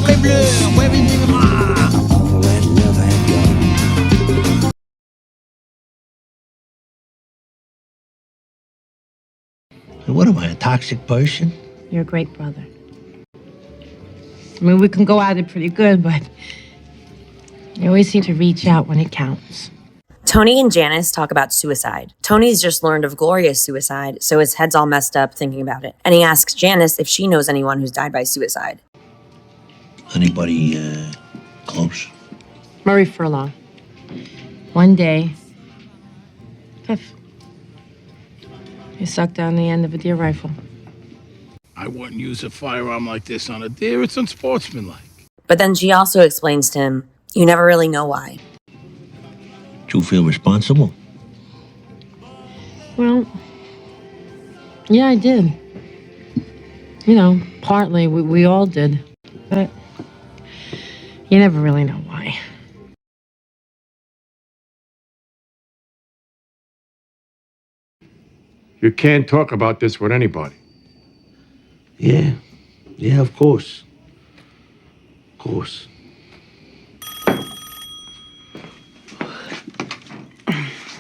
sacré bleu, what am I, a toxic person? You're a great brother. I mean, we can go at it pretty good, but you always seem to reach out when it counts. Tony and Janice talk about suicide. Tony's just learned of Gloria's suicide, so his head's all messed up thinking about it. And he asks Janice if she knows anyone who's died by suicide. Anybody, close? Murray Furlong. One day, piff. He sucked down the end of a deer rifle. I wouldn't use a firearm like this on a deer. It's unsportsmanlike. But then she also explains to him, you never really know why. Do you feel responsible? Well, yeah, I did. You know, partly, we all did. But you never really know why. You can't talk about this with anybody. Yeah, of course. Of course.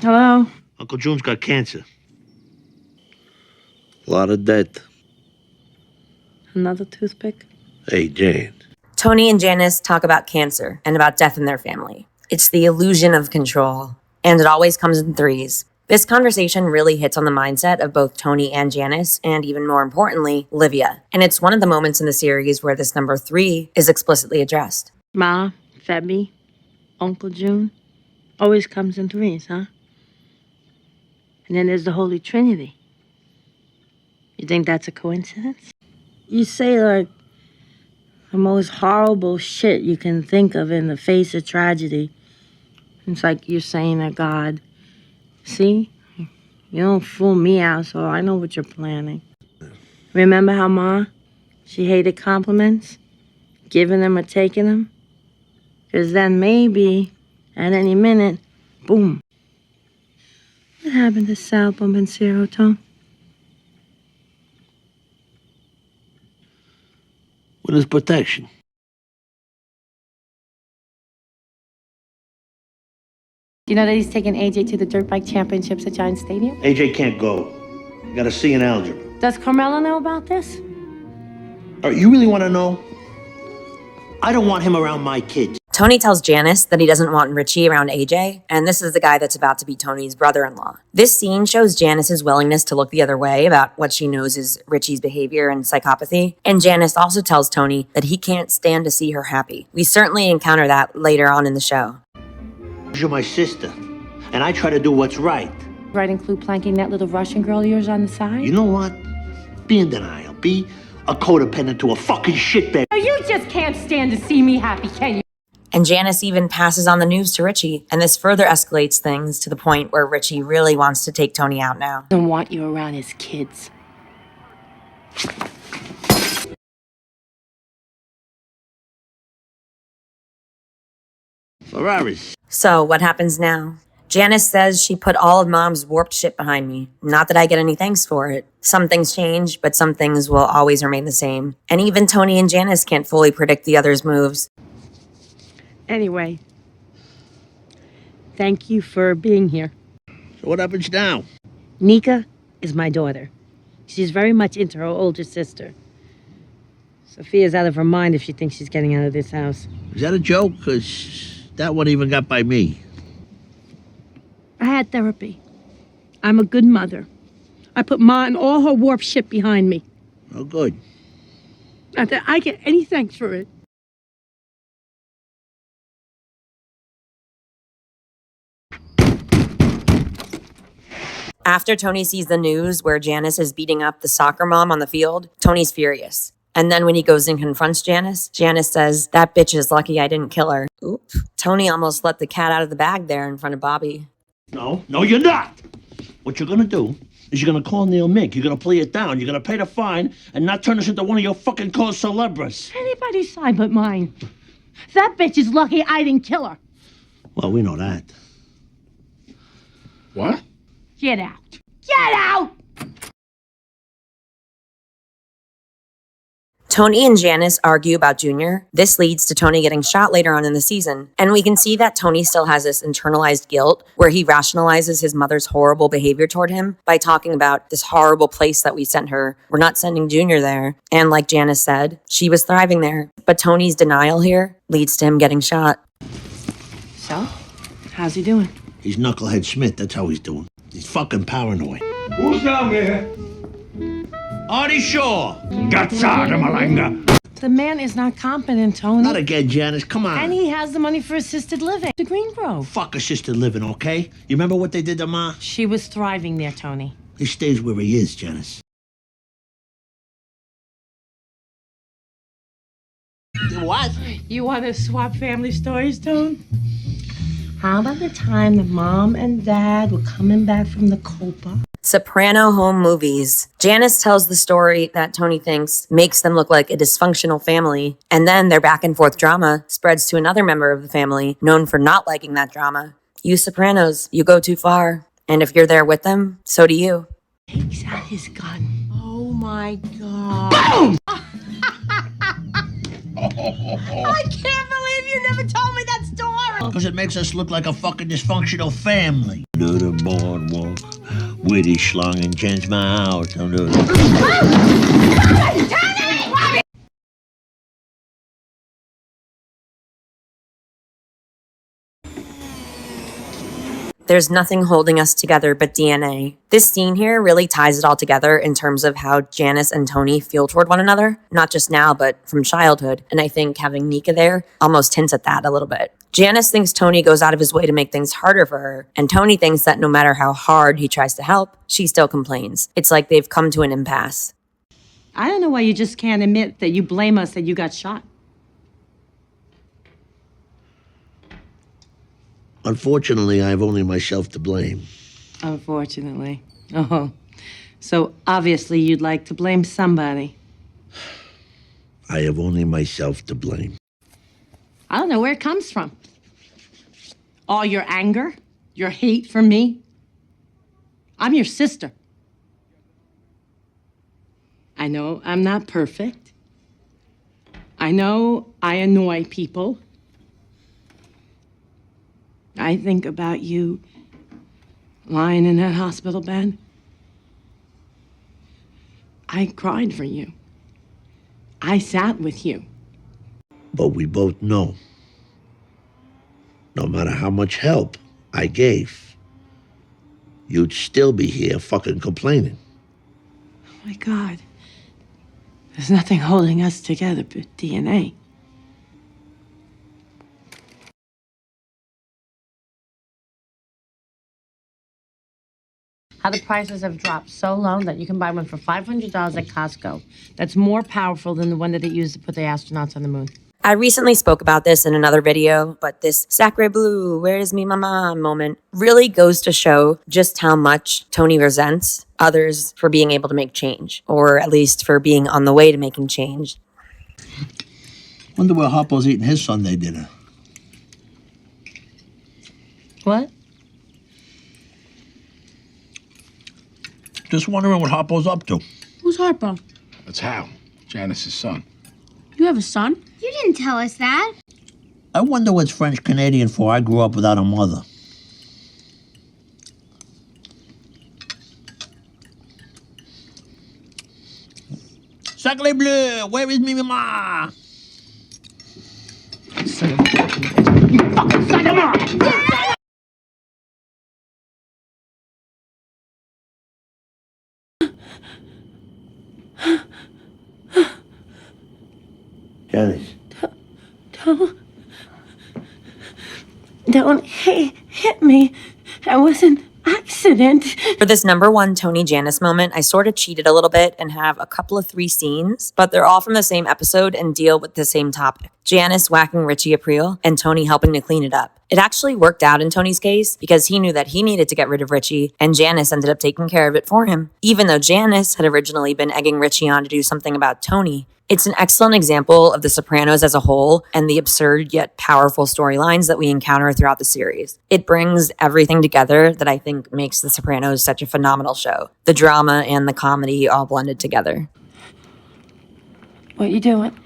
Hello? Uncle June's got cancer. A lot of dead. Another toothpick? Hey, Jan. Tony and Janice talk about cancer and about death in their family. It's the illusion of control, and it always comes in threes. This conversation really hits on the mindset of both Tony and Janice, and even more importantly, Livia. And it's one of the moments in the series where this number 3 is explicitly addressed. Ma, Febby, Uncle June. Always comes in threes, huh? And then there's the Holy Trinity. You think that's a coincidence? You say, like, the most horrible shit you can think of in the face of tragedy. It's like you're saying to God, see? You don't fool me, asshole. I know what you're planning. Remember how Ma, she hated compliments? Giving them or taking them? Because then maybe, at any minute, boom. What happened to Sal Bombencero, Tom? With his protection. You know that he's taking AJ to the dirt bike championships at Giant Stadium? AJ can't go. You got a C in algebra. Does Carmelo know about this? All right, you really want to know? I don't want him around my kids. Tony tells Janice that he doesn't want Richie around AJ, and this is the guy that's about to be Tony's brother-in-law. This scene shows Janice's willingness to look the other way about what she knows is Richie's behavior and psychopathy, and Janice also tells Tony that he can't stand to see her happy. We certainly encounter that later on in the show. You're my sister, and I try to do what's right. Right, include planking that little Russian girl of yours on the side? You know what? Be in denial. Be a codependent to a fucking shitbag. Oh, you just can't stand to see me happy, can you? And Janice even passes on the news to Richie, and this further escalates things to the point where Richie really wants to take Tony out now. Don't want you around his kids. Ferraris. So what happens now? Janice says she put all of Mom's warped shit behind me. Not that I get any thanks for it. Some things change, but some things will always remain the same. And even Tony and Janice can't fully predict the other's moves. Anyway, thank you for being here. So what happens now? Nika is my daughter. She's very much into her older sister. Sophia's out of her mind if she thinks she's getting out of this house. Is that a joke? Because that one even got by me. I had therapy. I'm a good mother. I put Ma and all her warped shit behind me. Oh, good. Not that I get any thanks for it. After Tony sees the news where Janice is beating up the soccer mom on the field, Tony's furious. And then when he goes and confronts Janice, Janice says, that bitch is lucky I didn't kill her. Oops. Tony almost let the cat out of the bag there in front of Bobby. No, you're not. What you're gonna do is you're gonna call Neil Mink. You're gonna play it down. You're gonna pay the fine and not turn us into one of your fucking cause celebras. Anybody's side but mine. That bitch is lucky I didn't kill her. Well, we know that. What? Get out. Get out! Tony and Janice argue about Junior. This leads to Tony getting shot later on in the season. And we can see that Tony still has this internalized guilt where he rationalizes his mother's horrible behavior toward him by talking about this horrible place that we sent her. We're not sending Junior there. And like Janice said, she was thriving there. But Tony's denial here leads to him getting shot. So, how's he doing? He's Knucklehead Smith, that's how he's doing. He's fucking paranoid. Who's down there? Artie Shaw! Gazzada malanga! The man is not competent, Tony. Not again, Janice, come on. And he has the money for assisted living. The Green Grove. Fuck assisted living, okay? You remember what they did to Ma? She was thriving there, Tony. He stays where he is, Janice. What? You want to swap family stories, Tone? How about the time that Mom and Dad were coming back from the coupla? Soprano home movies. Janice tells the story that Tony thinks makes them look like a dysfunctional family, and then their back and forth drama spreads to another member of the family known for not liking that drama. You Sopranos, you go too far. And if you're there with them, so do you. Takes out his gun. Oh my God. Boom! I can't believe you never told me that story. Because it makes us look like a fucking dysfunctional family. To the boardwalk, with his schlong and chance my house. There's nothing holding us together but DNA. This scene here really ties it all together in terms of how Janice and Tony feel toward one another, not just now, but from childhood. And I think having Nika there almost hints at that a little bit. Janice thinks Tony goes out of his way to make things harder for her, and Tony thinks that no matter how hard he tries to help, she still complains. It's like they've come to an impasse. I don't know why you just can't admit that you blame us that you got shot. Unfortunately, I have only myself to blame. Unfortunately. Oh. So obviously you'd like to blame somebody. I have only myself to blame. I don't know where it comes from. All your anger, your hate for me. I'm your sister. I know I'm not perfect. I know I annoy people. I think about you lying in that hospital bed. I cried for you. I sat with you. But we both know, no matter how much help I gave, you'd still be here fucking complaining. Oh my God. There's nothing holding us together but DNA. How the prices have dropped so low that you can buy one for $500 at Costco. That's more powerful than the one that they used to put the astronauts on the moon. I recently spoke about this in another video, but this sacre bleu, where is me mama moment really goes to show just how much Tony resents others for being able to make change, or at least for being on the way to making change. Wonder where Hoppo's eating his Sunday dinner. What? Just wondering what Hoppo's up to. Who's Harpo? That's Hal, Janice's son. You have a son? You didn't tell us that. I wonder what's French Canadian for. I grew up without a mother. Sacre bleu, where is me mama? Son of a fucking... You fucking son of a... Janice. Don't hit me. That was an accident. For this #1 Tony-Janice moment, I sort of cheated a little bit and have a couple of 3 scenes, but they're all from the same episode and deal with the same topic. Janice whacking Richie Aprile and Tony helping to clean it up. It actually worked out in Tony's case because he knew that he needed to get rid of Richie, and Janice ended up taking care of it for him. Even though Janice had originally been egging Richie on to do something about Tony, it's an excellent example of The Sopranos as a whole and the absurd yet powerful storylines that we encounter throughout the series. It brings everything together that I think makes The Sopranos such a phenomenal show. The drama and the comedy all blended together. What you doing?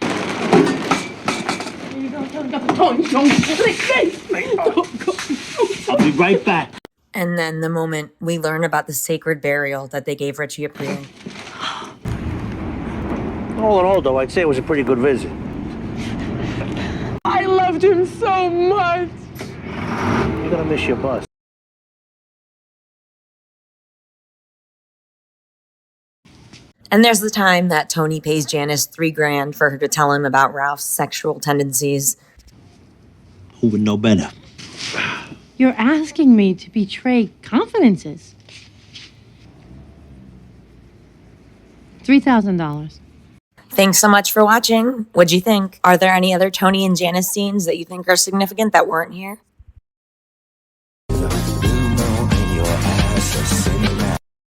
I'll be right back. And then the moment we learn about the sacred burial that they gave Richie Aprile. All in all, though, I'd say it was a pretty good visit. I loved him so much. You're gonna miss your bus. And there's the time that Tony pays Janice $3,000 for her to tell him about Ralph's sexual tendencies. Who would know better? You're asking me to betray confidences. $3,000. Thanks so much for watching. What'd you think? Are there any other Tony and Janice scenes that you think are significant that weren't here?